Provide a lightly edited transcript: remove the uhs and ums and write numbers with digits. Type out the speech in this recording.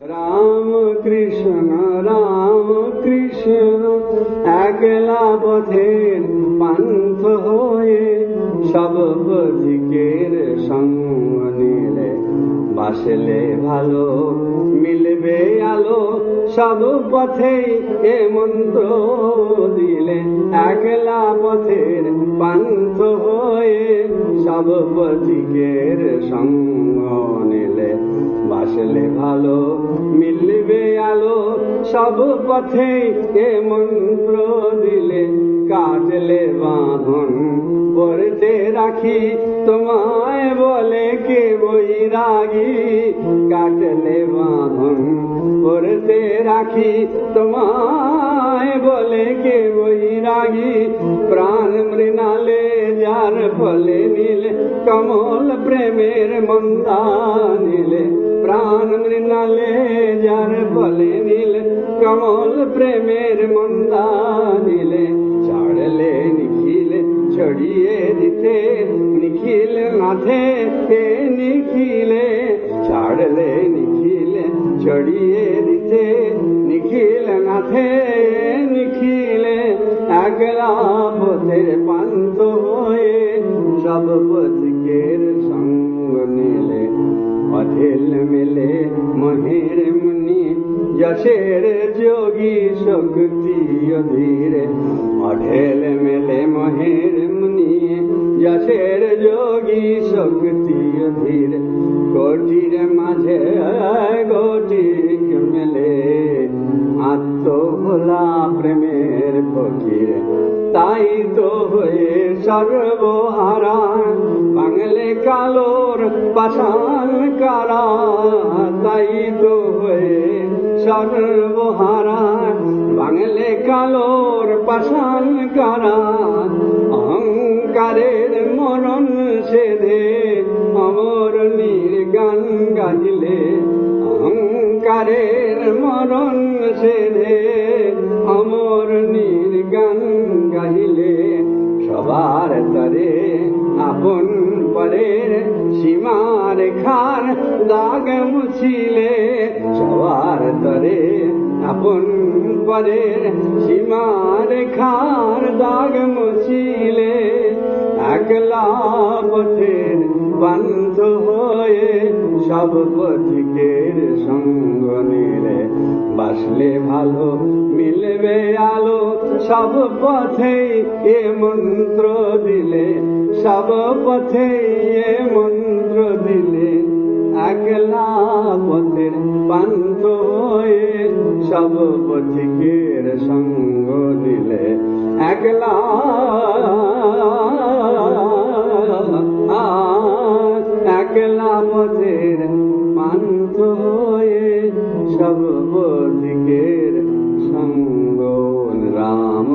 রাম কৃষ্ণ একলা পথের পান্থ হয়ে সব পথিকের সঙ্গ নিলে বাসলে ভালো মিলবে আলো সব পথে এ মন্ত্র দিলে একলা পথের পান্থ হয়ে সব পথিকের সঙ্গ নিলে বাসলে ভালো মিলবে আলো সব পথে এ মন্ত্র দিলে কাটলে বাঁধন পড়তে রাখি তোমায় বলে কে বৈরাগী কাটলে বাঁধন পড়তে রাখি তোমায় বলে কে বৈরাগী প্রাণ মৃণালে যার ফলে নীলে কমল প্রেমের মন্দা নীলে প্রাণ মৃণালে যার ফলে নীলে কমল প্রেমের মন্দা নীলে ছাড়লে নিখিলে ছড়িয়ে দিতে নিখিল মাথে হে নিখিলে ছাড়লে নিখিলে ছড়িয়ে দিতে নিখিল মাথে নিখিলে একলা পথের পান্থ হয়ে সব পথিকের সঙ্গ নিলে অঢেল মেলে মহের মুনি যশের যোগী শক্তি অধীরে অঢেল মেলে মহের মুনি যশের যোগী শক্তি অধীরে কোটির মাঝে গোটিক মেলে আত্মভোলা প্রেমের ফকির তাই তো হয়ে সর্বহারা বাংলে কালোর পাষাণ কারা তাই তো হয়ে সর্বহারা বাংলে কালোর পাষাণ কারা অহংকারের মরণ সেধে অমর গান গাইলে অহংকারের মরণ সেধে অমর গান গাইলে সবার তরে আপন পরের সীমার খান দাগ মুছিলে সবার তরে আপন পরের সীমার খান দাগ মুছিলে একলা পথের বান্ধ হয়ে সব পথিকের সঙ্গ নিলে বাসলে ভালো মিলবে আলো সব পথে এ মন্ত্র দিলে সব পথে এ মন্ত্র দিলে একলা পথের পান্থ হয়ে সব পথিকের সঙ্গ দিলে একলা একলা পথের পান্থ হয়ে সব পথিকের সঙ্গ রাম